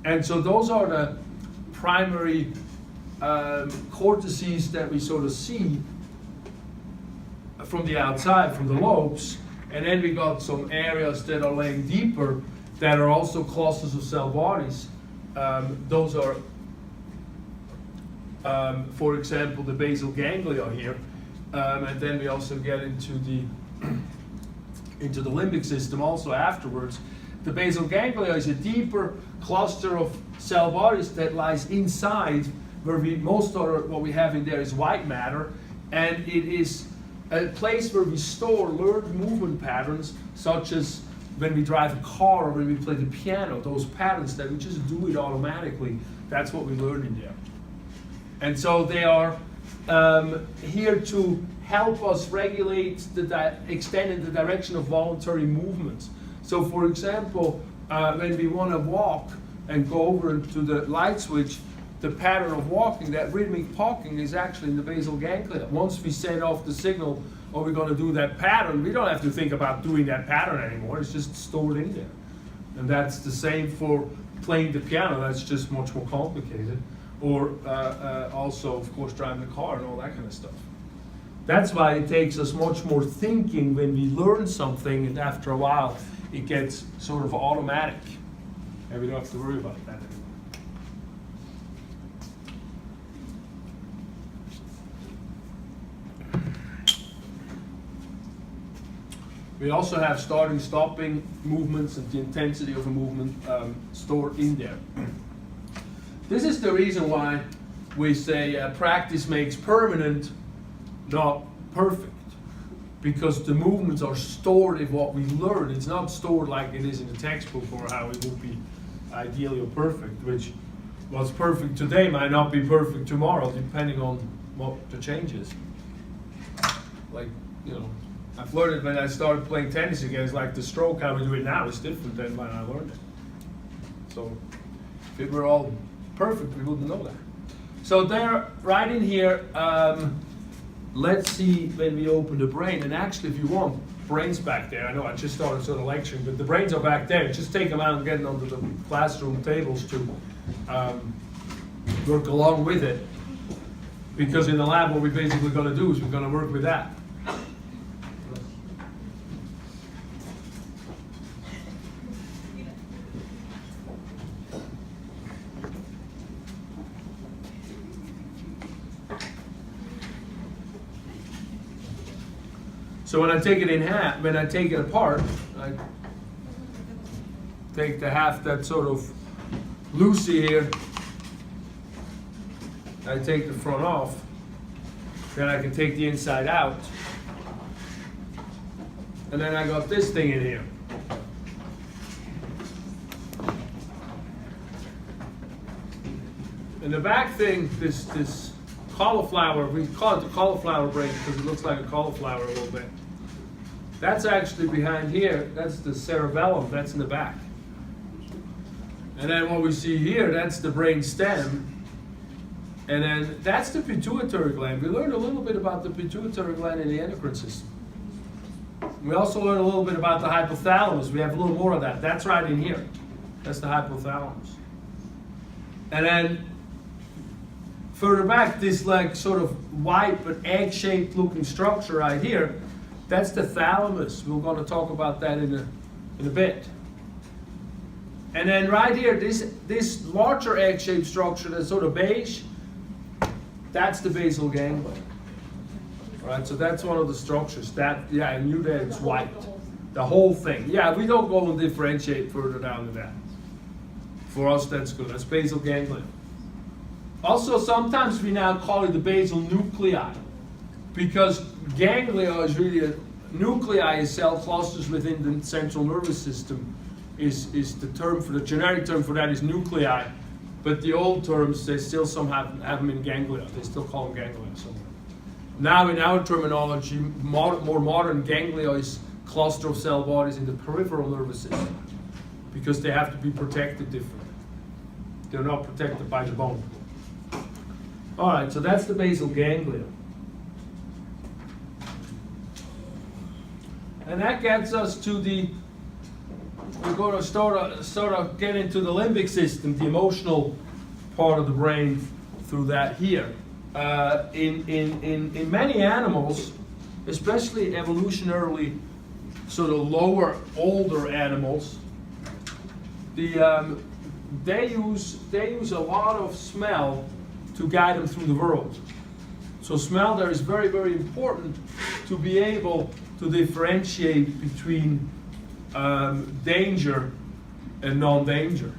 And so those are the primary cortices that we sort of see from the outside, from the lobes. And then we got some areas that are laying deeper that are also clusters of cell bodies. Those are, for example, the basal ganglia here. And then we also get into the limbic system also afterwards. The basal ganglia is a deeper cluster of cell bodies that lies inside, where most of what we have in there is white matter, and it is a place where we store learned movement patterns, such as when we drive a car or when we play the piano, those patterns that we just do it automatically. That's what we learn in there. And so they are here to help us regulate the extent and the direction of voluntary movements. So for example, when we want to walk and go over into the light switch, the pattern of walking, that rhythmic walking, is actually in the basal ganglia. Once we send off the signal, or we're going to do that pattern, we don't have to think about doing that pattern anymore. It's just stored in there. And that's the same for playing the piano. That's just much more complicated. Or also, of course, driving the car and all that kind of stuff. That's why it takes us much more thinking when we learn something, and after a while, it gets sort of automatic. And we don't have to worry about that anymore. We also have starting, stopping movements and the intensity of a movement stored in there. This is the reason why we say practice makes permanent, not perfect. Because the movements are stored in what we learn. It's not stored like it is in the textbook, or how it would be ideally or perfect, which what's perfect today might not be perfect tomorrow, depending on what the change is. Like, you know, I've learned it when I started playing tennis again. It's like the stroke, how we do it now, is different than when I learned it. So if it were all perfect, we wouldn't know that. So there, right in here, let's see when we open the brain. And actually, if you want, brain's back there. I know I just started sort of lecturing, but the brains are back there. Just take them out and get them onto the classroom tables to work along with it. Because in the lab, what we're basically going to do is we're going to work with that. So when I take it in half, when I take it apart, I take the half that's sort of loosey here, I take the front off, then I can take the inside out, and then I got this thing in here. And the back thing, this cauliflower, we call it the cauliflower brain because it looks like a cauliflower a little bit. That's actually behind here. That's the cerebellum. That's in the back. And then what we see here, that's the brain stem. And then that's the pituitary gland. We learned a little bit about the pituitary gland in the endocrine system. We also learned a little bit about the hypothalamus. We have a little more of that. That's right in here. That's the hypothalamus. And then further back, this like sort of white but egg-shaped looking structure right here, that's the thalamus. We're going to talk about that in a bit. And then right here, this larger egg-shaped structure that's sort of beige, that's the basal ganglia. All right, so that's one of the structures. That, yeah, I knew that it's white. The whole thing. Yeah, we don't go and differentiate further down than that. For us, that's good. That's basal ganglia. Also, sometimes we now call it the basal nuclei, because ganglia is really nuclei is cell clusters within the central nervous system. Is the term for the generic term for that is nuclei, but the old terms they still some have them in ganglia. They still call them ganglia somewhere. Now in our terminology, more modern ganglia is cluster of cell bodies in the peripheral nervous system, because they have to be protected differently. They're not protected by the bone. All right, so that's the basal ganglia. And that gets us to the we're going to sort of get into the limbic system, the emotional part of the brain, through that here. In many animals, especially evolutionarily sort of lower, older animals, they use a lot of smell to guide them through the world. So smell there is very, very important to be able to differentiate between danger and non-danger.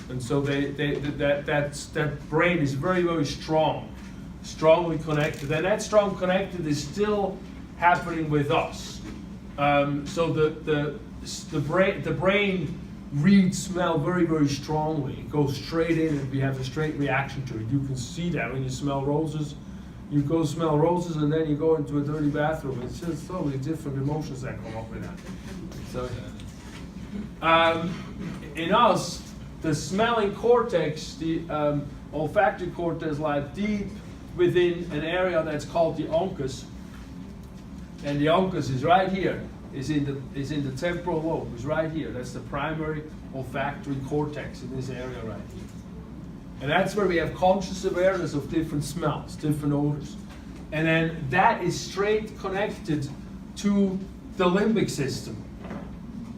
And so that brain is very, very strongly connected. And that strong connected is still happening with us. So the brain reads smell very, very strongly. It goes straight in and we have a straight reaction to it. You can see that when you smell roses. You go smell roses and then you go into a dirty bathroom. It's just totally different emotions that come up with that. So, in us, the smelling cortex, the olfactory cortex, lies deep within an area that's called the uncus, and the uncus is right here. Is in the temporal lobe. Is right here. That's the primary olfactory cortex in this area right here. And that's where we have conscious awareness of different smells, different odors. And then that is straight connected to the limbic system.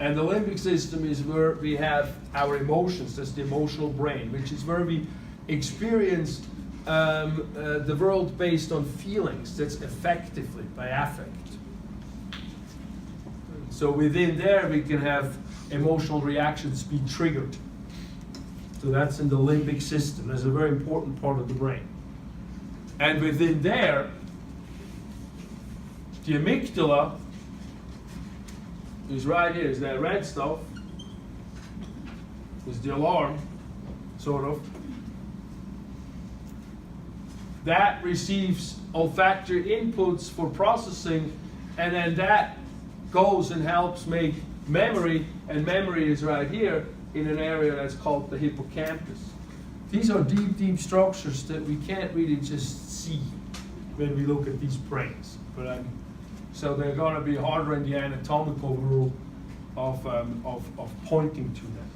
And the limbic system is where we have our emotions. That's the emotional brain, which is where we experience the world based on feelings. That's effectively by affect. So within there, we can have emotional reactions be triggered. So that's in the limbic system. That's a very important part of the brain. And within there, the amygdala is right here. Is that red stuff? Is the alarm, sort of. That receives olfactory inputs for processing, and then that goes and helps make memory, and memory is right here in an area that's called the hippocampus. These are deep, deep structures that we can't really just see when we look at these brains. But so they're going to be harder in the anatomical rule of pointing to them.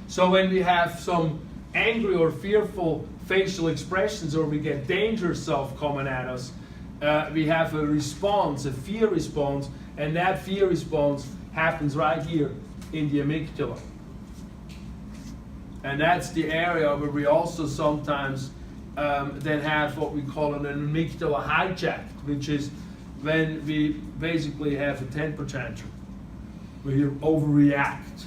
So when we have some angry or fearful facial expressions, or we get danger stuff coming at us, we have a response, a fear response, and that fear response happens right here in the amygdala. And that's the area where we also sometimes then have what we call an amygdala hijack, which is when we basically have a temper tantrum, where you overreact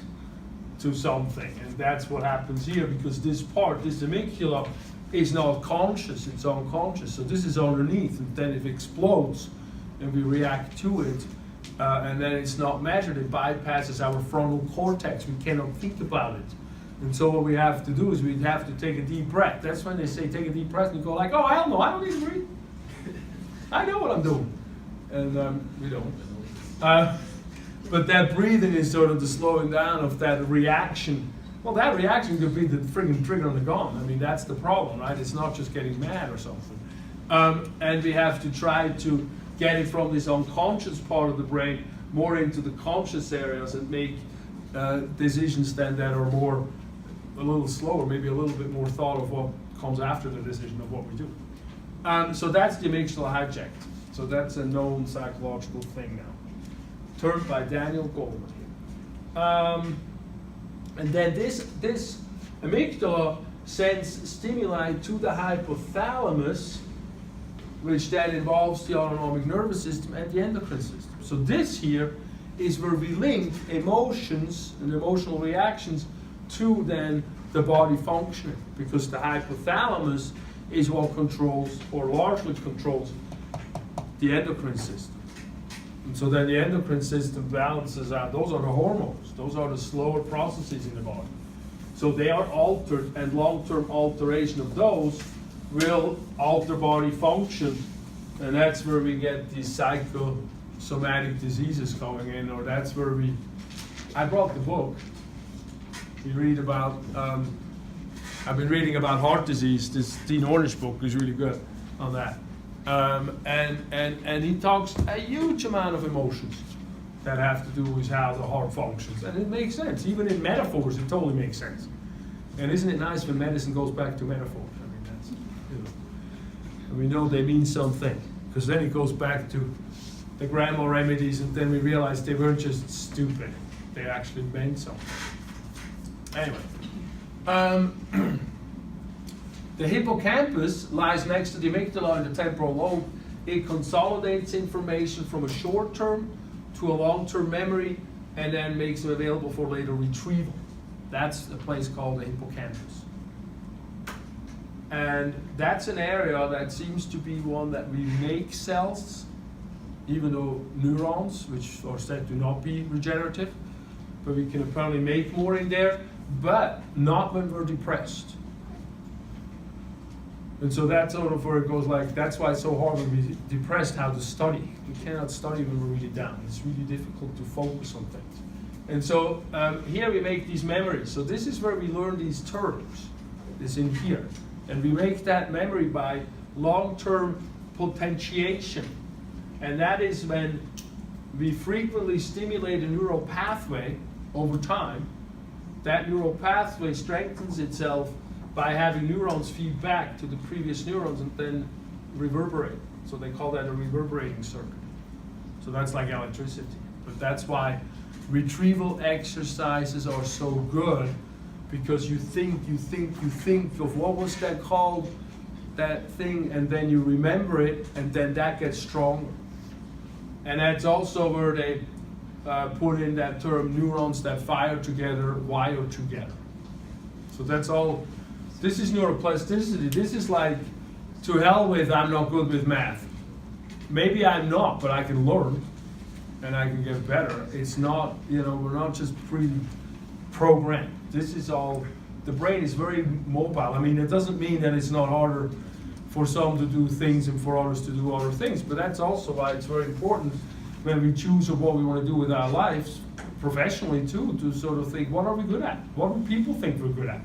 to something. And that's what happens here, because this part, this amygdala, is not conscious, it's unconscious. So this is underneath, and then it explodes, and we react to it. And then it's not measured, it bypasses our frontal cortex. We cannot think about it. And so what we have to do is we have to take a deep breath. That's when they say take a deep breath, and you go like, oh, hell no, I don't need to breathe. I know what I'm doing. And we don't. But that breathing is sort of the slowing down of that reaction. Well, that reaction could be the friggin' trigger on the gun. I mean, that's the problem, right? It's not just getting mad or something. And we have to try to get it from this unconscious part of the brain more into the conscious areas and make decisions then that are more, a little slower, maybe a little bit more thought of what comes after the decision of what we do. So that's the amygdala hijack. So that's a known psychological thing now, termed by Daniel Goleman here. And then this amygdala sends stimuli to the hypothalamus, which then involves the autonomic nervous system and the endocrine system. So this here is where we link emotions and emotional reactions to then the body functioning, because the hypothalamus is what controls, or largely controls, the endocrine system. And so then the endocrine system balances out. Those are the hormones. Those are the slower processes in the body. So they are altered, and long-term alteration of those will alter body function. And that's where we get these psychosomatic diseases coming in, or that's where I brought the book. We read about, I've been reading about heart disease. This Dean Ornish book is really good on that. And he talks a huge amount of emotions that have to do with how the heart functions. And it makes sense. Even in metaphors, it totally makes sense. And isn't it nice when medicine goes back to metaphors? I mean, that's, and we know they mean something, because then it goes back to the grandma remedies, and then we realize they weren't just stupid. They actually meant something. Anyway. The hippocampus lies next to the amygdala in the temporal lobe. It consolidates information from a short-term to a long-term memory and then makes it available for later retrieval. That's a place called the hippocampus. And that's an area that seems to be one that we make cells, even though neurons, which are said to not be regenerative, but we can apparently make more in there, but not when we're depressed. And so that's sort of where it goes like, that's why it's so hard when we're depressed how to study. We cannot study when we're really down. It's really difficult to focus on things. And so here we make these memories. So this is where we learn these terms, is in here. And we make that memory by long-term potentiation. And that is when we frequently stimulate a neural pathway over time. That neural pathway strengthens itself by having neurons feed back to the previous neurons and then reverberate. So they call that a reverberating circuit. So that's like electricity. But that's why retrieval exercises are so good, because you think of what was that called, that thing, and then you remember it, and then that gets stronger. And that's also where they put in that term, neurons that fire together, wire together. So that's all. This is neuroplasticity. This is like, to hell with, I'm not good with math. Maybe I'm not, but I can learn and I can get better. It's not, we're not just pre-programmed. This is all, the brain is very mobile. I mean, it doesn't mean that it's not harder for some to do things and for others to do other things, but that's also why it's very important when we choose what we want to do with our lives, professionally too, to sort of think, what are we good at? What do people think we're good at?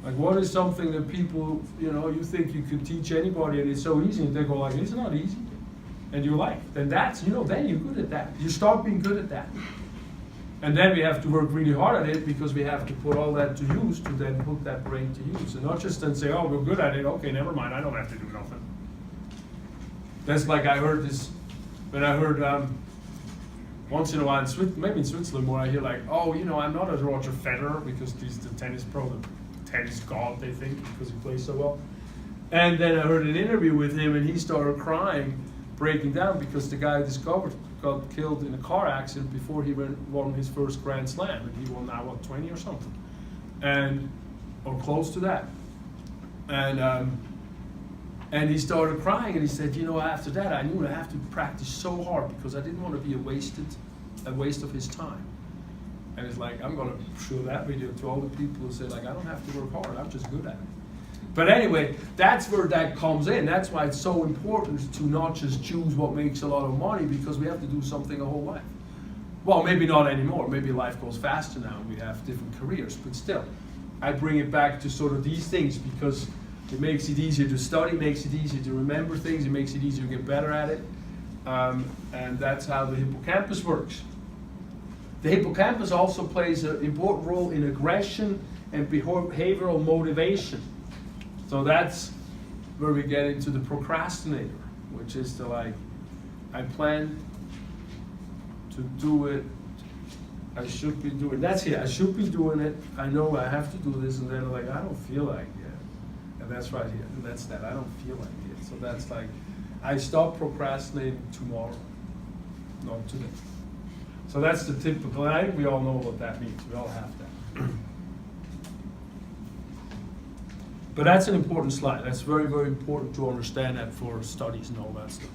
Like, what is something that people, you think you could teach anybody and it's so easy, and they go like, it's not easy. And you're like, then that's, then you're good at that. You start being good at that. And then we have to work really hard at it, because we have to put all that to use to then put that brain to use. And not just then say, oh, we're good at it, okay, never mind, I don't have to do nothing. That's like I heard this, when I heard once in a while, maybe in Switzerland, where I hear like, oh, I'm not a Roger Federer, because he's the tennis pro, the tennis god, they think, because he plays so well. And then I heard an interview with him, and he started crying, breaking down, because the guy discovered got killed in a car accident before he won his first Grand Slam, and he won now 20 or something, or close to that. And he started crying, and he said, after that I knew I have to practice so hard, because I didn't want to be a waste of his time. And it's like, I'm going to show that video to all the people who say, like, I don't have to work hard, I'm just good at it. But anyway, that's where that comes in. That's why it's so important to not just choose what makes a lot of money, because we have to do something a whole life. Well, maybe not anymore. Maybe life goes faster now and we have different careers. But still, I bring it back to sort of these things, because it makes it easier to study, makes it easier to remember things, it makes it easier to get better at it. And that's how the hippocampus works. The hippocampus also plays an important role in aggression and behavioral motivation. So that's where we get into the procrastinator, which is I plan to do it, I should be doing, that's here, I should be doing it, I know I have to do this, and then I don't feel like it. And that's right here, and that's that, I don't feel like it. So that's like, I stop procrastinating tomorrow, not today. So that's the typical, I think we all know what that means, we all have that. But that's an important slide. That's very, very important to understand that for studies and all that stuff.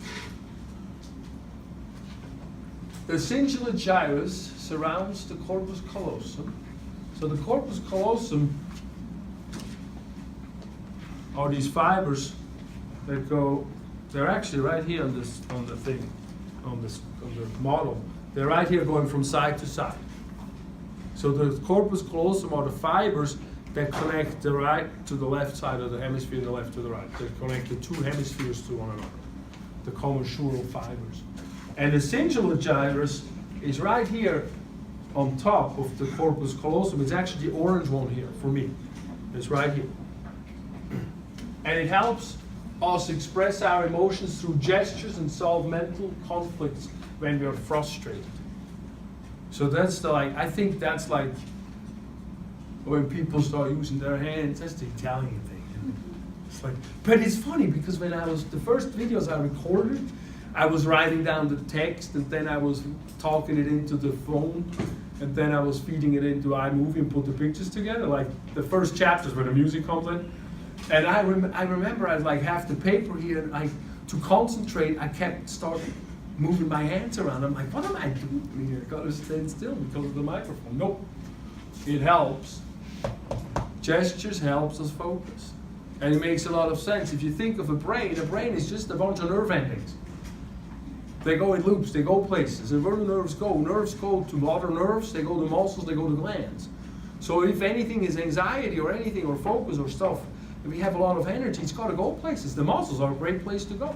The cingulate gyrus surrounds the corpus callosum. So the corpus callosum are these fibers that go, they're actually right here on this, on the model. They're right here going from side to side. So the corpus callosum are the fibers that connect the right to the left side of the hemisphere, the left to the right. They connect the two hemispheres to one another, the commissural fibers. And the cingulate gyrus is right here on top of the corpus callosum. It's actually the orange one here for me. It's right here. And it helps us express our emotions through gestures and solve mental conflicts when we are frustrated. So that's the, like, I think that's like when people start using their hands, that's the Italian thing. It's like, but it's funny because when the first videos I recorded, I was writing down the text and then I was talking it into the phone and then I was feeding it into iMovie and put the pictures together, like the first chapters where the music comes in. And I remember I had like half the paper here and to concentrate, I kept starting moving my hands around. I'm like, what am I doing here? I gotta stand still because of the microphone. Nope, it helps. Gestures helps us focus. And it makes a lot of sense. If you think of a brain is just a bunch of nerve endings. They go in loops, they go places. And where do nerves go to other nerves, they go to muscles, they go to glands. So if anything is anxiety or anything or focus or stuff, if we have a lot of energy, it's got to go places. The muscles are a great place to go.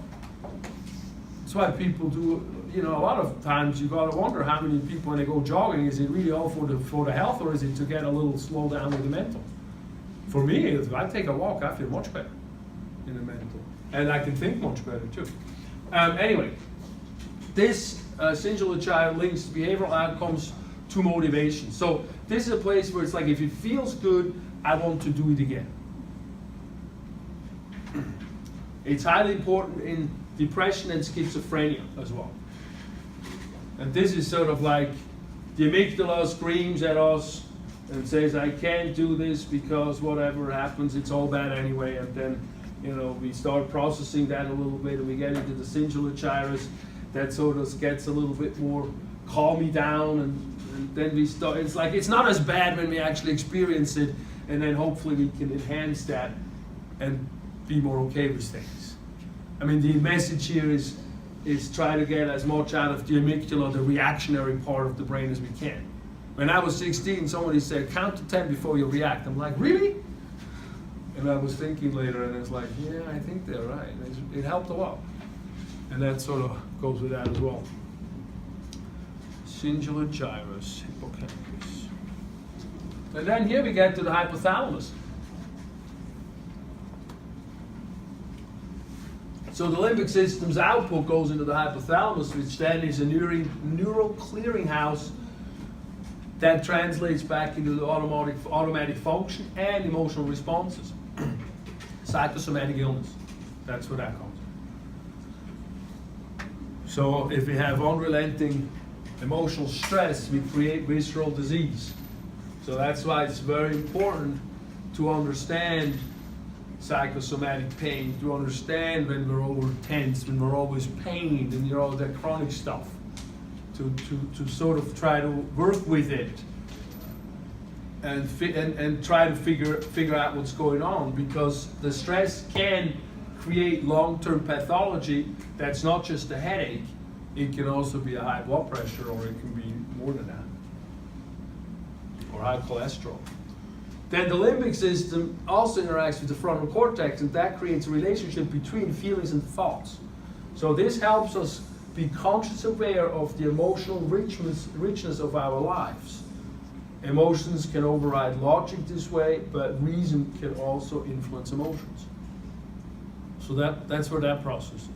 That's why people do, a lot of times you got to wonder how many people when they go jogging, is it really all for the health or is it to get a little slow down with the mental? For me, if I take a walk, I feel much better in the mental. And I can think much better too. Anyway, this singular child links behavioral outcomes to motivation. So this is a place where it's like, if it feels good, I want to do it again. It's highly important in depression and schizophrenia as well. And this is sort of like the amygdala screams at us and says, I can't do this because whatever happens, it's all bad anyway. And then, we start processing that a little bit and we get into the singular gyrus that sort of gets a little bit more calm me down. And then we start, it's like, it's not as bad when we actually experience it. And then hopefully we can enhance that and be more okay with things. I mean, the message here is try to get as much out of the amygdala, the reactionary part of the brain, as we can. When I was 16, somebody said, count to 10 before you react. I'm like, really? And I was thinking later, and it's like, yeah, I think they're right. It helped a lot. And that sort of goes with that as well. Singular gyrus, hippocampus. And then here we get to the hypothalamus. So the limbic system's output goes into the hypothalamus, which then is a neural clearinghouse that translates back into the automatic function and emotional responses. Psychosomatic illness, that's where that comes. So if we have unrelenting emotional stress, we create visceral disease. So that's why it's very important to understand psychosomatic pain, to understand when we're over tense, when we're always pained, and all that chronic stuff. To sort of try to work with it and try to figure out what's going on, because the stress can create long-term pathology that's not just a headache. It can also be a high blood pressure, or it can be more than that, or high cholesterol. Then the limbic system also interacts with the frontal cortex, and that creates a relationship between feelings and thoughts. So this helps us be conscious aware of the emotional richness of our lives. Emotions can override logic this way, but reason can also influence emotions. So that's where that process is.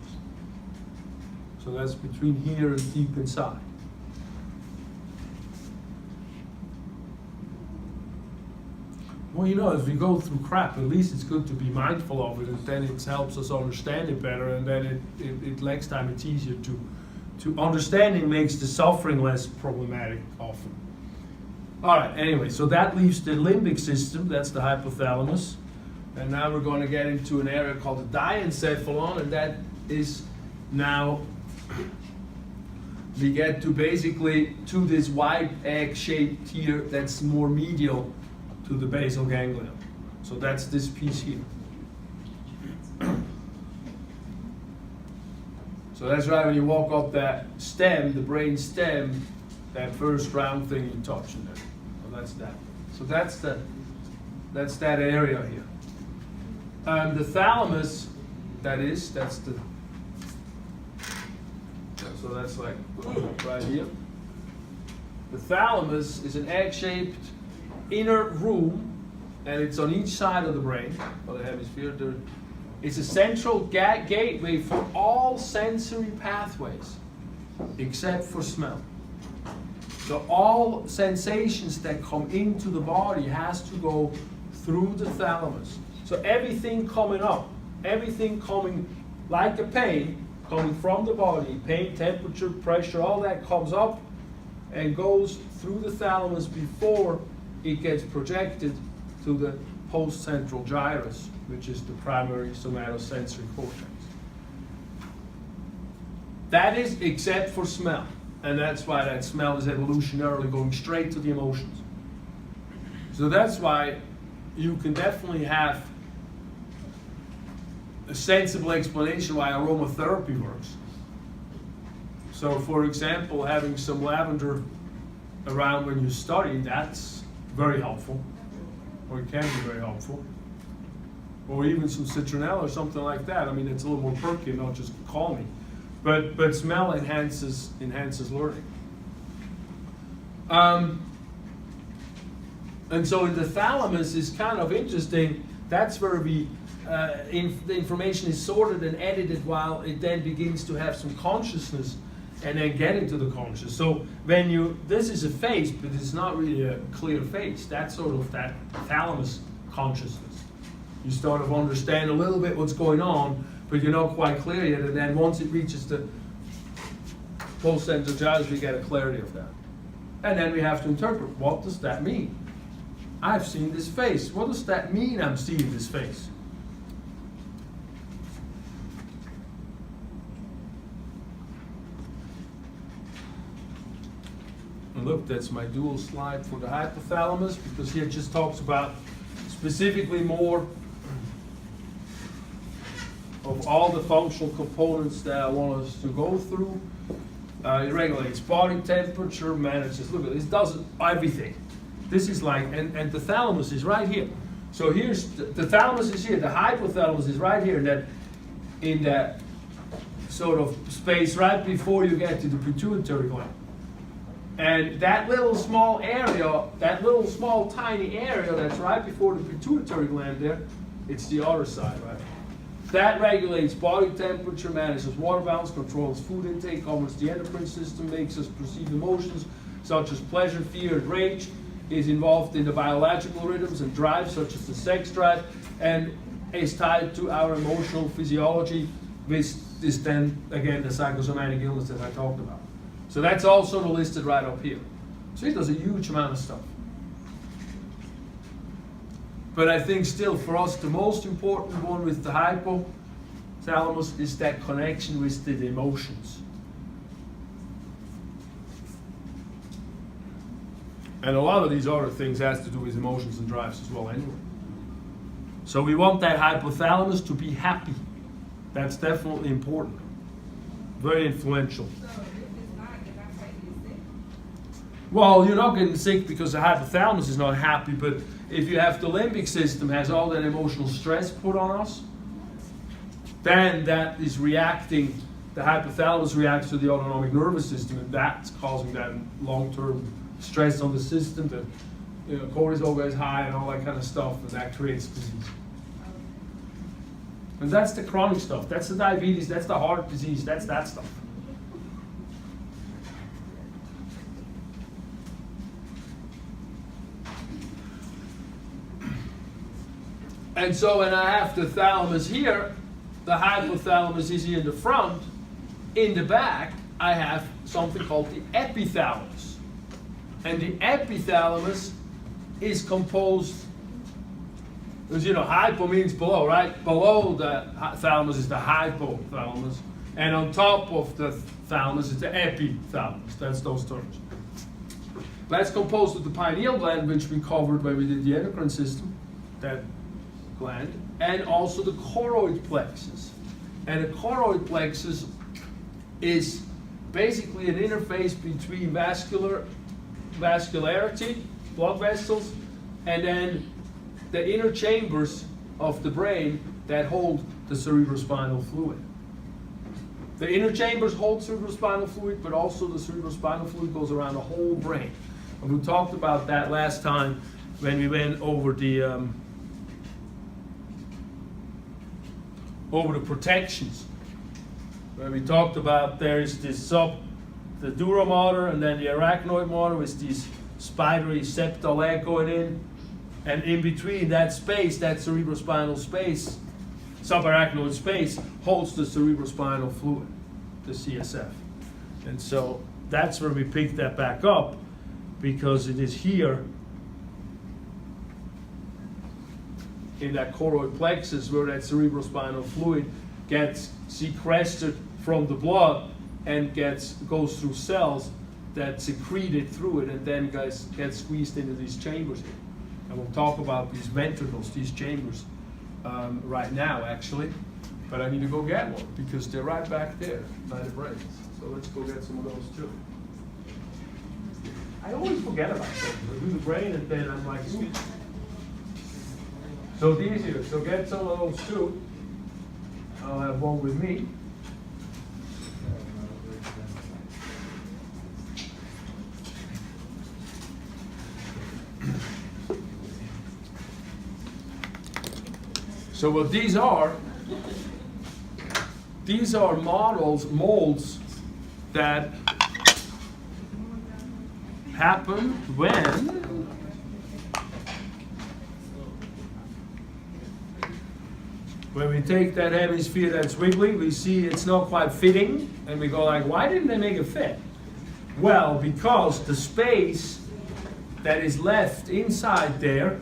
So that's between here and deep inside. Well, as we go through crap, at least it's good to be mindful of it, and then it helps us understand it better, and then it next time it's easier to understanding makes the suffering less problematic often. All right, anyway, so that leaves the limbic system, that's the hypothalamus, and now we're going to get into an area called the Diencephalon, and that is now, we get to basically to this white egg shaped here that's more medial to the basal ganglia. So that's this piece here. So that's right, when you walk up that stem, the brain stem, that first round thing you touch in there. So that's that. So that's that area here. The thalamus, that's the, so that's like right here. The thalamus is an egg-shaped inner room, and it's on each side of the brain, or the hemisphere. It's a central gateway for all sensory pathways, except for smell. So all sensations that come into the body has to go through the thalamus. So everything coming up, everything coming like a pain, coming from the body, pain, temperature, pressure, all that comes up and goes through the thalamus before it gets projected to the post-central gyrus, which is the primary somatosensory cortex. That is except for smell. And that's why that smell is evolutionarily going straight to the emotions. So that's why you can definitely have a sensible explanation why aromatherapy works. So for example, having some lavender around when you study, that's very helpful, or it can be very helpful. Or even some citronella or something like that. I mean, it's a little more perky, not just calming. But smell enhances learning. And so in the thalamus is kind of interesting. That's where the information is sorted and edited while it then begins to have some consciousness and then get into the conscious. So when this is a face, but it's not really a clear face. That's sort of that thalamus consciousness. You sort of understand a little bit what's going on, but you're not quite clear yet, and then once it reaches the post-central gyrus, we get a clarity of that. And then we have to interpret, what does that mean? I've seen this face. What does that mean I'm seeing this face? And look, that's my dual slide for the hypothalamus, because here it just talks about specifically more of all the functional components that I want us to go through. It regulates body temperature, manages, look at this, does everything. This is like, and the thalamus is right here. So here's, the thalamus is here, the hypothalamus is right here, in that sort of space right before you get to the pituitary gland. And that little small area, that little small tiny area that's right before the pituitary gland there, it's the other side, right? That regulates body temperature, manages water balance, controls food intake, governs the endocrine system, makes us perceive emotions such as pleasure, fear, and rage, is involved in the biological rhythms and drives such as the sex drive, and is tied to our emotional physiology, which is then, again, the psychosomatic illness that I talked about. So that's all sort of listed right up here. So it does a huge amount of stuff. But I think still for us the most important one with the hypothalamus is that connection with the emotions. And a lot of these other things has to do with emotions and drives as well anyway. So we want that hypothalamus to be happy. That's definitely important. Very influential. Well, you're not getting sick because the hypothalamus is not happy, but if you have the limbic system has all that emotional stress put on us, then that is reacting, the hypothalamus reacts to the autonomic nervous system, and that's causing that long-term stress on the system, that cortisol goes high and all that kind of stuff, and that creates disease. And that's the chronic stuff, that's the diabetes, that's the heart disease, that's that stuff. And so when I have the thalamus here, the hypothalamus is here in the front. In the back, I have something called the epithalamus. And the epithalamus is composed, as you know, hypo means below, right? Below the thalamus is the hypothalamus. And on top of the thalamus is the epithalamus. That's those terms. That's composed of the pineal gland, which we covered when we did the endocrine system. That gland, and also the choroid plexus. And the choroid plexus is basically an interface between vascularity, blood vessels, and then the inner chambers of the brain that hold the cerebrospinal fluid. The inner chambers hold cerebrospinal fluid, but also the cerebrospinal fluid goes around the whole brain. And we talked about that last time when we went over the protections. Where we talked about there is this the dura mater, and then the arachnoid mater with these spidery septal leg going in, and in between that space, that cerebrospinal space, subarachnoid space, holds the cerebrospinal fluid, the CSF. And so that's where we pick that back up, because it is here in that choroid plexus where that cerebrospinal fluid gets sequestered from the blood and goes through cells that secrete it through it, and then gets squeezed into these chambers here. And we'll talk about these ventricles, these chambers, right now actually. But I need to go get one because they're right back there by the brains. So let's go get some of those too. I always forget about things. I do the brain and then I'm like, ooh. So these here, so get some of those too. I'll have one with me. So what these are molds that happen when we take that hemisphere that's wiggly, we see it's not quite fitting, and we go like, why didn't they make it fit? Well, because the space that is left inside there,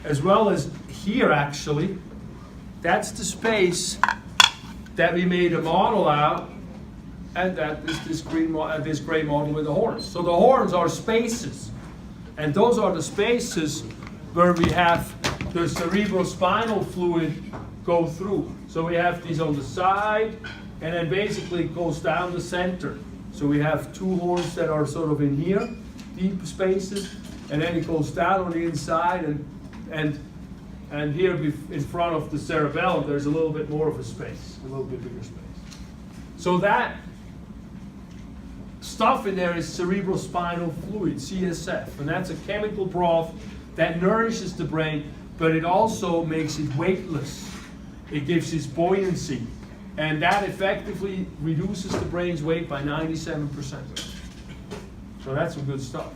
as well as here actually, that's the space that we made a model out, and that is this gray model with the horns. So the horns are spaces, and those are the spaces where we have the cerebrospinal fluid go through. So we have these on the side, and then basically it goes down the center. So we have two horns that are sort of in here, deep spaces, and then it goes down on the inside, and here in front of the cerebellum, there's a little bit more of a space, a little bit bigger space. So that stuff in there is cerebrospinal fluid, CSF, and that's a chemical broth that nourishes the brain, but it also makes it weightless. It gives it buoyancy, and that effectively reduces the brain's weight by 97%. So that's some good stuff.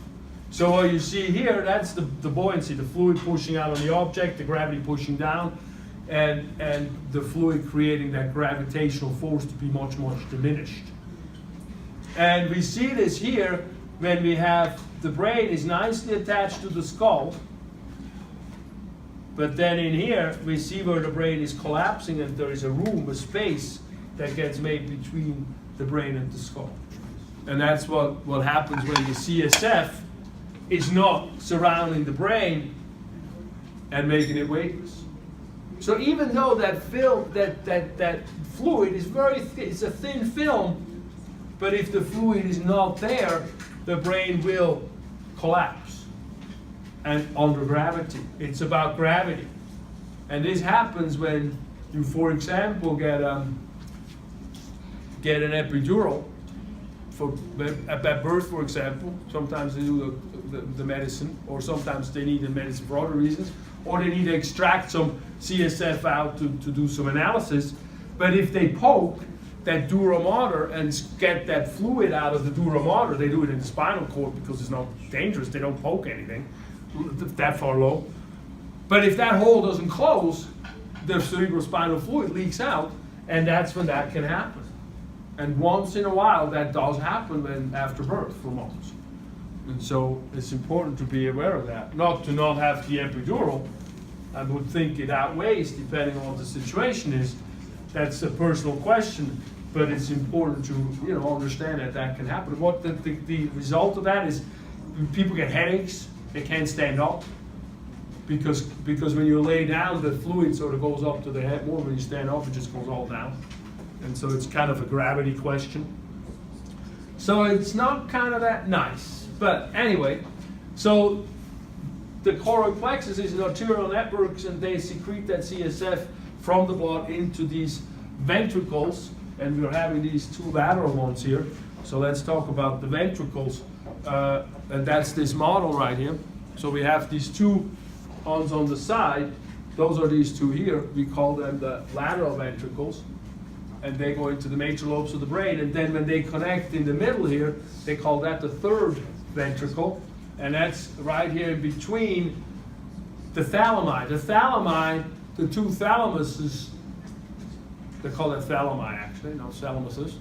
So what you see here, that's the buoyancy, the fluid pushing out on the object, the gravity pushing down, and the fluid creating that gravitational force to be much, much diminished. And we see this here when we have the brain is nicely attached to the skull, but then in here we see where the brain is collapsing, and there is a room, a space that gets made between the brain and the skull. And that's what happens when the CSF is not surrounding the brain and making it weightless. So even though that film, that fluid is very thin, it's a thin film, but if the fluid is not there, the brain will collapse. And under gravity, it's about gravity. And this happens when you, for example, get an epidural at birth, for example. Sometimes they do the medicine, or sometimes they need the medicine for other reasons, or they need to extract some CSF out to do some analysis. But if they poke that dura mater and get that fluid out of the dura mater, they do it in the spinal cord because it's not dangerous, they don't poke anything that far low. But if that hole doesn't close, the cerebrospinal fluid leaks out, and that's when that can happen. And once in a while, that does happen when after birth for months. And so it's important to be aware of that. Not to not have the epidural. I would think it outweighs depending on what the situation is. That's a personal question, but it's important to understand that can happen. What the result of that is, people get headaches. They can't stand up because when you lay down, the fluid sort of goes up to the head more. When you stand up, it just goes all down. And so it's kind of a gravity question. So it's not kind of that nice. But anyway, so the choroid plexus is an arterial networks, and they secrete that CSF from the blood into these ventricles, and we're having these two lateral ones here. So let's talk about the ventricles. And that's this model right here. So we have these two ones on the side. Those are these two here. We call them the lateral ventricles. And they go into the major lobes of the brain. And then when they connect in the middle here, they call that the third ventricle. And that's right here in between the thalami. The thalami, the two thalamuses, they call it thalami actually, not thalamuses.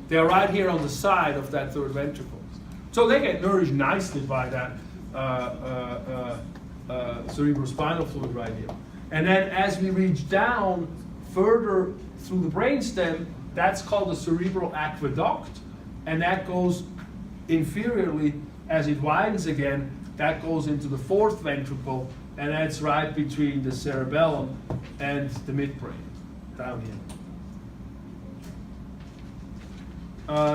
They're right here on the side of that third ventricle. So they get nourished nicely by that cerebrospinal fluid right here. And then as we reach down further through the brainstem, that's called the cerebral aqueduct, and that goes inferiorly as it widens again. That goes into the fourth ventricle, and that's right between the cerebellum and the midbrain, down here.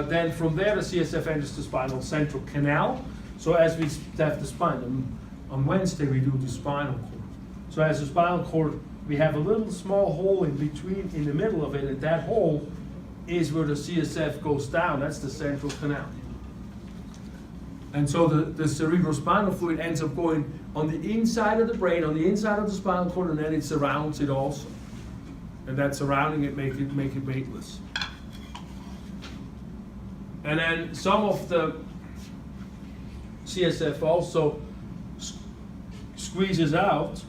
Then from there, the CSF enters the spinal central canal. So as we have the spine, on Wednesday we do the spinal cord. So as the spinal cord, we have a little small hole in between, in the middle of it, and that hole is where the CSF goes down. That's the central canal. And so the cerebrospinal fluid ends up going on the inside of the brain, on the inside of the spinal cord, and then it surrounds it also. And that surrounding it make it weightless. And then some of the CSF also squeezes out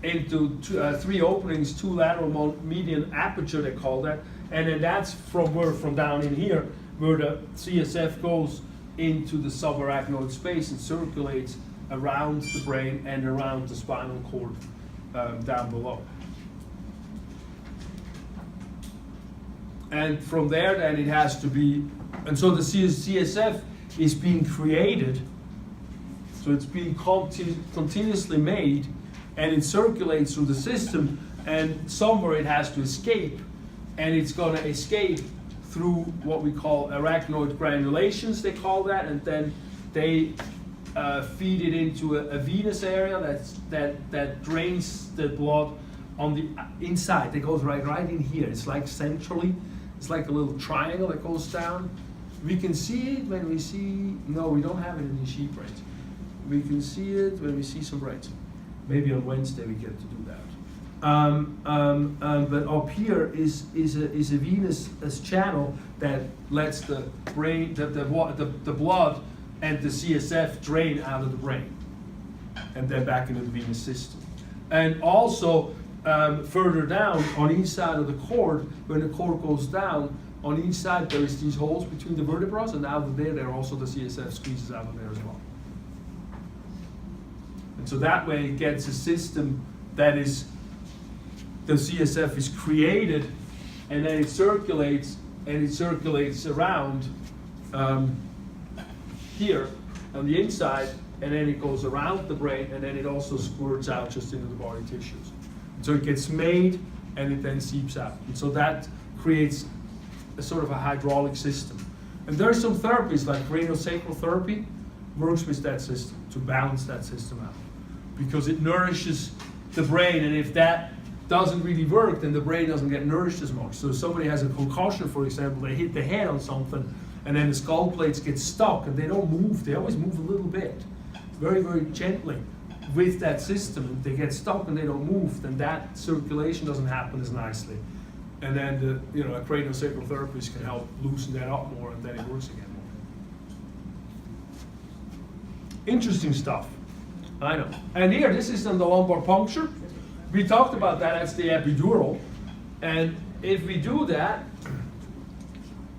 into three openings, two lateral median aperture, they call that. And then that's from down in here, where the CSF goes into the subarachnoid space and circulates around the brain and around the spinal cord down below. And from there, then it has to be, and so the CSF is being created, so it's being continuously made, and it circulates through the system, and somewhere it has to escape, and it's going to escape through what we call arachnoid granulations, they call that, and then they feed it into a venous area that drains the blood on the inside. It goes right in here. It's like centrally. It's like a little triangle that goes down. We can see it when we see, no, we don't have it in the sheep brains. We can see it when we see some brains. Maybe on Wednesday we get to do that. But up here is a venous channel that lets the brain, the blood and the CSF drain out of the brain and then back into the venous system. And also further down on each side of the cord, when the cord goes down, on each side there is these holes between the vertebrae, and out of there also the CSF squeezes out of there as well. And so that way it gets a system that is, the CSF is created, and then it circulates around here on the inside, and then it goes around the brain, and then it also squirts out just into the body tissues. And so it gets made, and it then seeps out. And so that creates a sort of a hydraulic system. And there are some therapies, like craniosacral therapy, works with that system, to balance that system out. Because it nourishes the brain, and if that doesn't really work, then the brain doesn't get nourished as much. So if somebody has a concussion, for example, they hit the head on something, and then the skull plates get stuck, and they don't move. They always move a little bit, very, very gently with that system. If they get stuck and they don't move, then that circulation doesn't happen as nicely. And then a craniosacral therapist can help loosen that up more, and then it works again more. Interesting stuff. I know. And here, this is on the lumbar puncture. We talked about that as the epidural. And if we do that,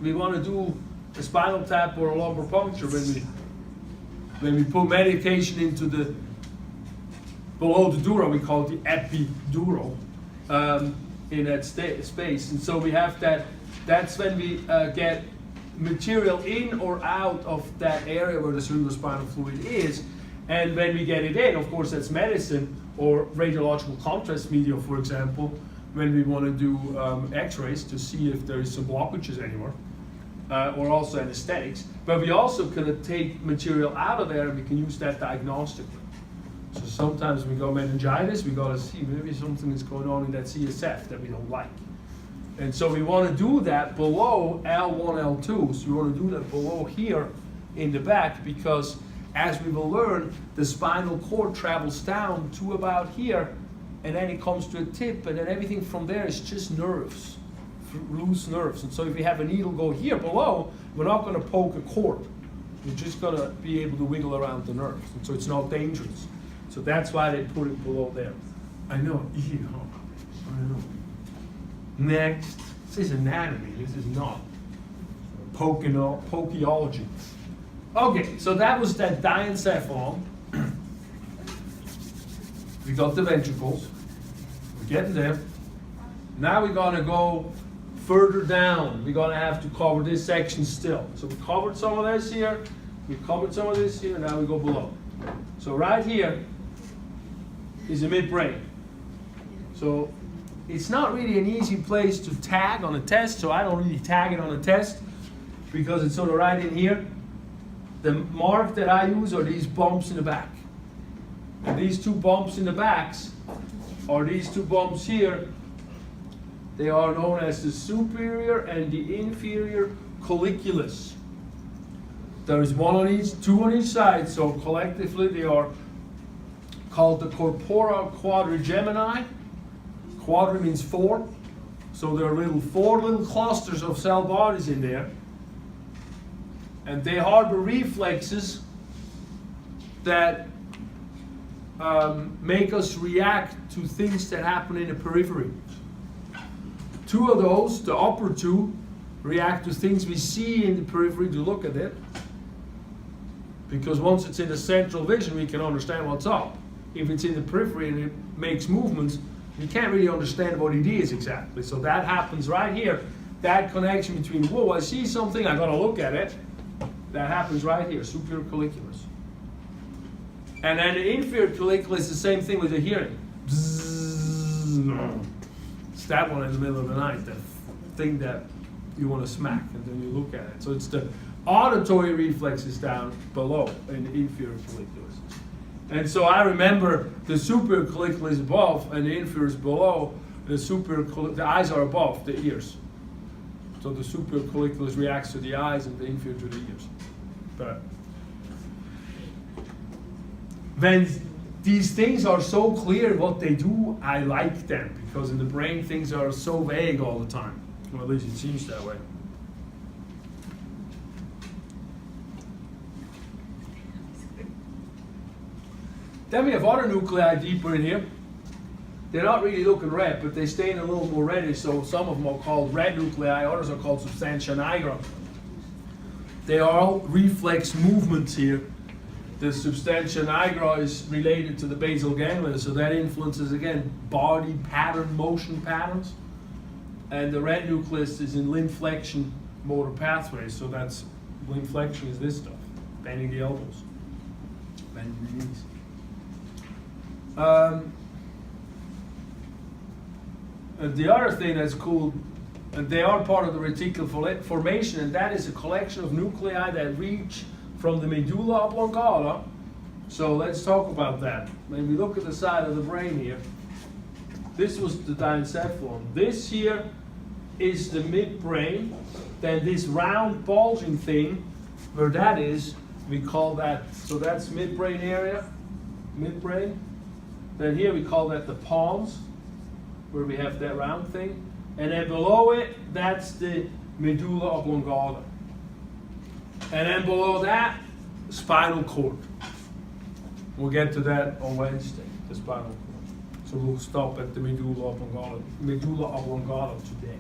we want to do a spinal tap or a lumbar puncture when we put medication into the below the dura, we call it the epidural in that space. And so we have that. That's when we get material in or out of that area where the cerebrospinal fluid is. And when we get it in, of course, that's medicine or radiological contrast media, for example, when we want to do x-rays to see if there is some blockages anywhere, or also anesthetics. But we also can take material out of there, and we can use that diagnostically. So sometimes we go meningitis, we got to see maybe something is going on in that CSF that we don't like. And so we want to do that below L1, L2. So we want to do that below here in the back, because as we will learn, the spinal cord travels down to about here, and then it comes to a tip, and then everything from there is just nerves, loose nerves. And so if we have a needle go here below, we're not going to poke a cord. We're just going to be able to wiggle around the nerves. And so it's not dangerous. So that's why they put it below there. I know, easy, huh? I know. Next, this is anatomy. This is not pokeology. Okay, so that was that diencephalon. We got the ventricles. We're getting there. Now we're going to go further down. We're going to have to cover this section still. So we covered some of this here. We covered some of this here. Now we go below. So right here is the midbrain. So it's not really an easy place to tag on a test, so I don't really tag it on a test because it's sort of right in here. The mark that I use are these bumps in the back. And these two bumps in the backs are these two bumps here. They are known as the superior and the inferior colliculus. There is one on each, two on each side, so collectively they are called the corpora quadrigemini. Quadri means four, so there are four little clusters of cell bodies in there, and they harbor reflexes that make us react to things that happen in the periphery. Two of those, the upper two, react to things we see in the periphery to look at it, because once it's in the central vision we can understand what's up. If it's in the periphery and it makes movements, you can't really understand what it is exactly. So that happens right here. That connection between, whoa, I see something, I gotta look at it. That happens right here, superior colliculus. And then the inferior colliculus is the same thing with the hearing. Bzzz. It's that one in the middle of the night, that thing that you want to smack, and then you look at it. So it's the auditory reflexes down below in the inferior colliculus. And so I remember the superior colliculus is above and the inferior is below. The eyes are above the ears. So the superior colliculus reacts to the eyes and the inferior to the ears. But when these things are so clear what they do, I like them, because in the brain things are so vague all the time. Well, at least it seems that way. Then we have other nuclei deeper in here. They're not really looking red, but they stain a little more reddish, so some of them are called red nuclei, others are called substantia nigra. They are all reflex movements here. The substantia nigra is related to the basal ganglia, so that influences, again, body pattern, motion patterns. And the red nucleus is in limb flexion motor pathways, so that's, limb flexion is this stuff, bending the elbows, bending the knees. And the other thing that's cool, and they are part of the reticular formation, and that is a collection of nuclei that reach from the medulla oblongata. So let's talk about that. When we look at the side of the brain here, this was the diencephalon. This here is the midbrain. Then this round bulging thing, where that is, we call that, so that's midbrain area, midbrain. Then here we call that the pons, where we have that round thing. And then below it, that's the medulla oblongata. And then below that, spinal cord. We'll get to that on Wednesday, the spinal cord. So we'll stop at the medulla oblongata today.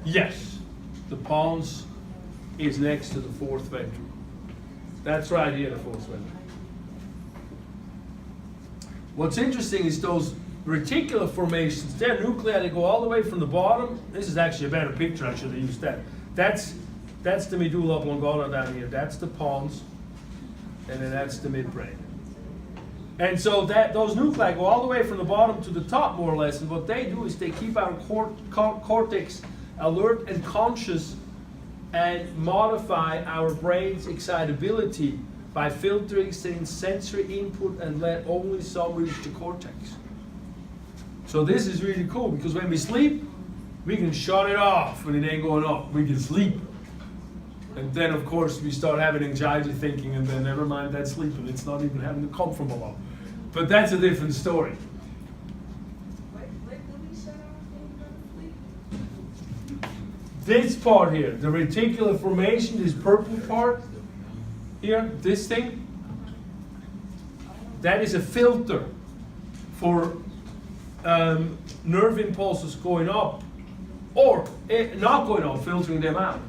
Yes, the pons is next to the fourth ventricle. That's right here, the fourth ventricle. What's interesting is those reticular formations, they're nuclei, they go all the way from the bottom. This is actually a better picture, I should have used that. That's the medulla oblongata down here. That's the pons, and then that's the midbrain. And so those nuclei go all the way from the bottom to the top, more or less, and what they do is they keep our cortex alert and conscious and modify our brain's excitability by filtering sensory input and let only some reach the cortex. So this is really cool, because when we sleep, we can shut it off when it ain't going up. We can sleep. And then, of course, we start having anxiety thinking, and then never mind that sleeping. It's not even having to come from below. But that's a different story. This part here, the reticular formation, this purple part here, this thing, that is a filter for nerve impulses going up or not going up, filtering them out.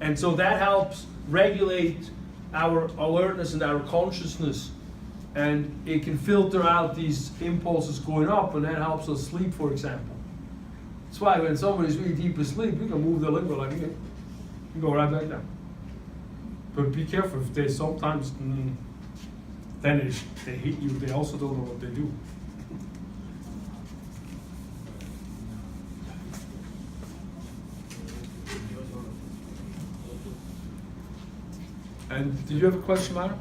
And so that helps regulate our alertness and our consciousness. And it can filter out these impulses going up, and that helps us sleep, for example. That's why when somebody's really deep asleep, we can move the limbo like you go right back down. But be careful, if they sometimes, then they hit you, they also don't know what they do. And did you have a question, Mara?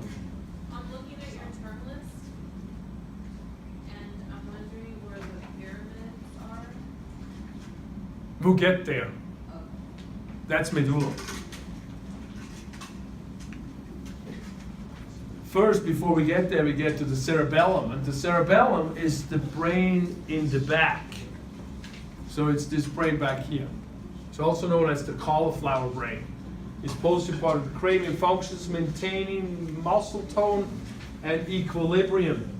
I'm looking at your term list, and I'm wondering where the pyramids are. We'll get there. Oh. That's medulla. First, before we get there, we get to the cerebellum. And the cerebellum is the brain in the back. So it's this brain back here. It's also known as the cauliflower brain. It's posterior part of the cranium, functions maintaining muscle tone and equilibrium.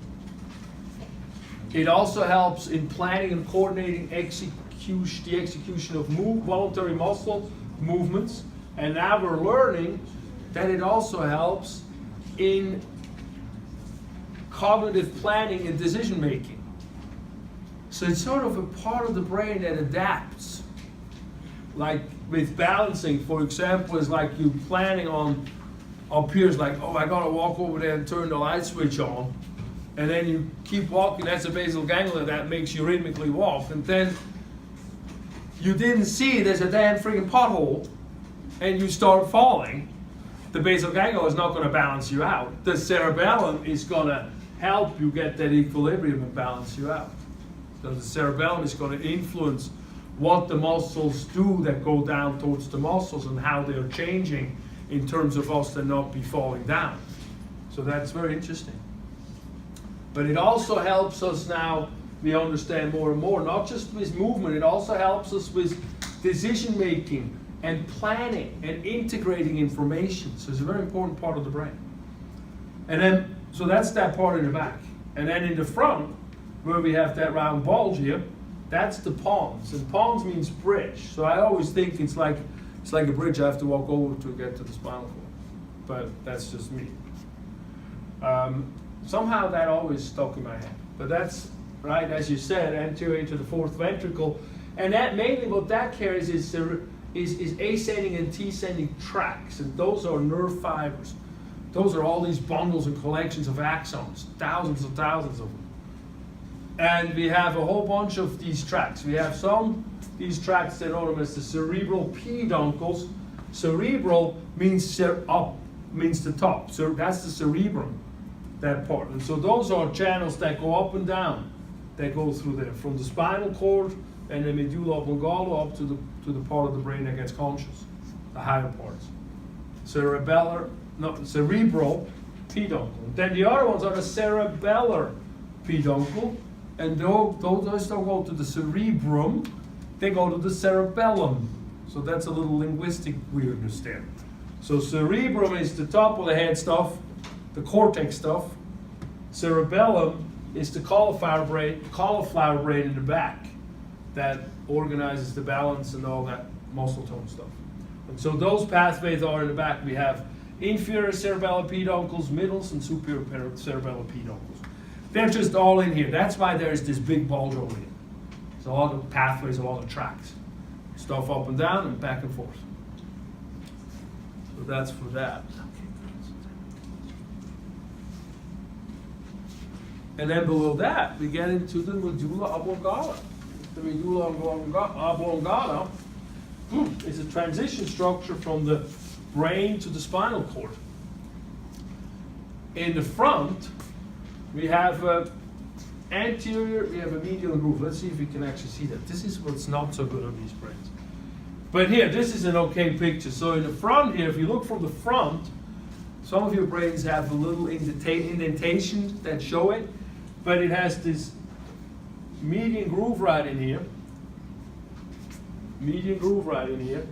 It also helps in planning and coordinating the execution of voluntary muscle movements. And now we're learning that it also helps in cognitive planning and decision making. So it's sort of a part of the brain that adapts. Like with balancing, for example, is like you planning on up here is like, oh, I gotta walk over there and turn the light switch on. And then you keep walking, that's a basal ganglia that makes you rhythmically walk. And then you didn't see there's a damn freaking pothole and you start falling. The basal ganglia is not going to balance you out. The cerebellum is going to help you get that equilibrium and balance you out. So the cerebellum is going to influence what the muscles do that go down towards the muscles and how they're changing in terms of us to not be falling down. So that's very interesting. But it also helps us now, we understand more and more, not just with movement, it also helps us with decision making and planning and integrating information. So it's a very important part of the brain. And then, so that's that part in the back. And then in the front, where we have that round bulge here, that's the pons. And pons means bridge. So I always think it's like a bridge I have to walk over to get to the spinal cord. But that's just me. Somehow that always stuck in my head. But that's, right, as you said, anterior to the fourth ventricle. And that mainly what that carries is ascending and descending tracts, and those are nerve fibers. Those are all these bundles and collections of axons, thousands and thousands of them. And we have a whole bunch of these tracts. We have these tracts that are known as the cerebral peduncles. Cerebral means means the top. So that's the cerebrum, that part. And so those are channels that go up and down, that go through there, from the spinal cord and the medulla oblongata up to the part of the brain that gets conscious, the higher parts. Cerebral peduncle. Then the other ones are the cerebellar peduncle, and those don't go to the cerebrum, they go to the cerebellum. So that's a little linguistic weirdness there. So cerebrum is the top of the head stuff, the cortex stuff. Cerebellum is the cauliflower brain in the back that organizes the balance and all that muscle tone stuff. And so those pathways are in the back. We have inferior cerebellar peduncles, middle and superior cerebellar peduncles. They're just all in here. That's why there's this big bulge over here. So all the pathways, all the tracks. Stuff up and down and back and forth. So that's for that. And then below that, we get into the medulla oblongata. The medulla oblongata is a transition structure from the brain to the spinal cord. In the front, we have anterior, we have a medial groove. Let's see if we can actually see that. This is what's not so good on these brains. But here, this is an okay picture. So in the front here, if you look from the front, some of your brains have a little indentations that show it, but it has this median groove right in here. Median groove right in here.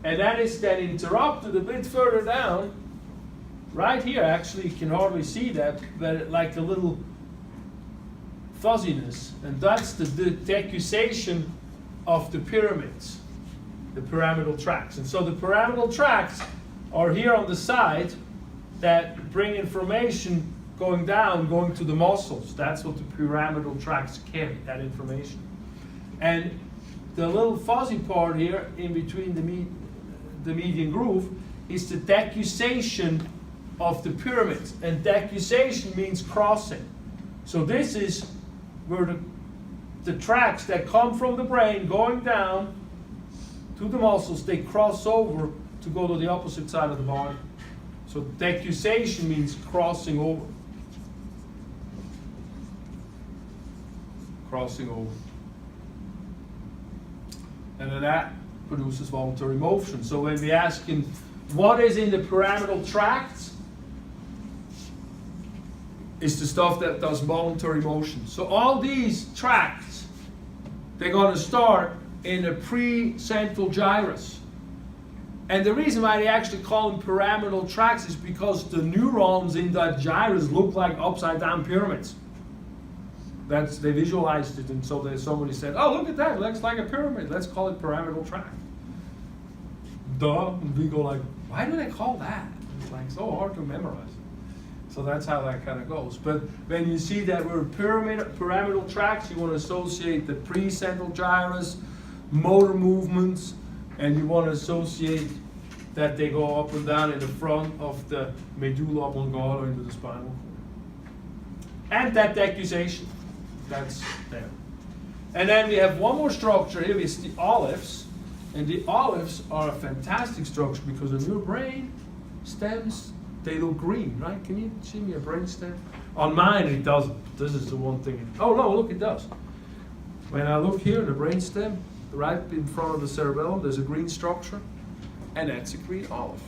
And that is then interrupted a bit further down. Right here, actually, you can hardly see that, but like a little fuzziness. And that's the decussation of the pyramids, the pyramidal tracts. And so the pyramidal tracts are here on the side that bring information going down, going to the muscles. That's what the pyramidal tracts carry, that information. And the little fuzzy part here in between the median groove is the decussation of the pyramids. And decussation means crossing. So this is where the tracts that come from the brain going down to the muscles, they cross over to go to the opposite side of the body. So decussation means crossing over. Crossing over. And then that produces voluntary motion. So when we ask him what is in the pyramidal tracts, it's the stuff that does voluntary motion. So all these tracts, they're going to start in a pre-central gyrus. And the reason why they actually call them pyramidal tracts is because the neurons in that gyrus look like upside down pyramids. They visualized it, and so somebody said, oh, look at that, it looks like a pyramid. Let's call it pyramidal tract. Duh. And we go like, why do they call that? It's like so hard to memorize. So that's how that kind of goes. But when you see that we're pyramidal tracts, you want to associate the precentral gyrus, motor movements, and you want to associate that they go up and down in the front of the medulla oblongata into the spinal cord. And that decussation, that's there. And then we have one more structure here, it's the olives. And the olives are a fantastic structure because in your brain stems, they look green, right? Can you see me a brain stem? On mine it doesn't. This is the one thing. Oh no, look, it does. When I look here in the brain stem, right in front of the cerebellum, there's a green structure, and that's a green olive.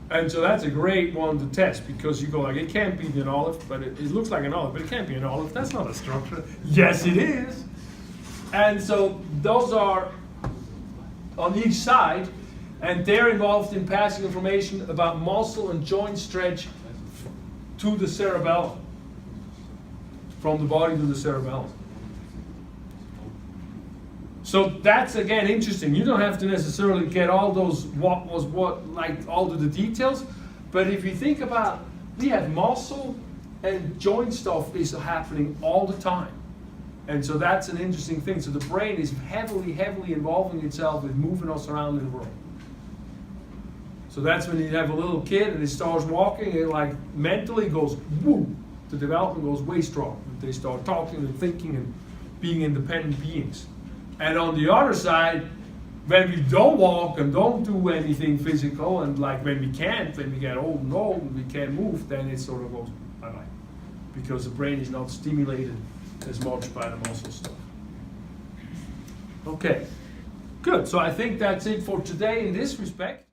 And so that's a great one to test because you go like, it can't be an olive, but it looks like an olive, but it can't be an olive. That's not a structure. Yes, it is. And so those are on each side, and they're involved in passing information about muscle and joint stretch to the cerebellum, from the body to the cerebellum. So that's again interesting. You don't have to necessarily get all those what was what, like all of the details, but if you think about, we have muscle and joint stuff is happening all the time. And so that's an interesting thing. So the brain is heavily involving itself with moving us around in the world. So that's when you have a little kid and he starts walking, and like mentally goes woo, the development goes way strong. They start talking and thinking and being independent beings. And on the other side, when we don't walk and don't do anything physical, and like when we get old and we can't move, then it sort of goes bye-bye. Because the brain is not stimulated as much by the muscle stuff. Okay, good. So I think that's it for today in this respect.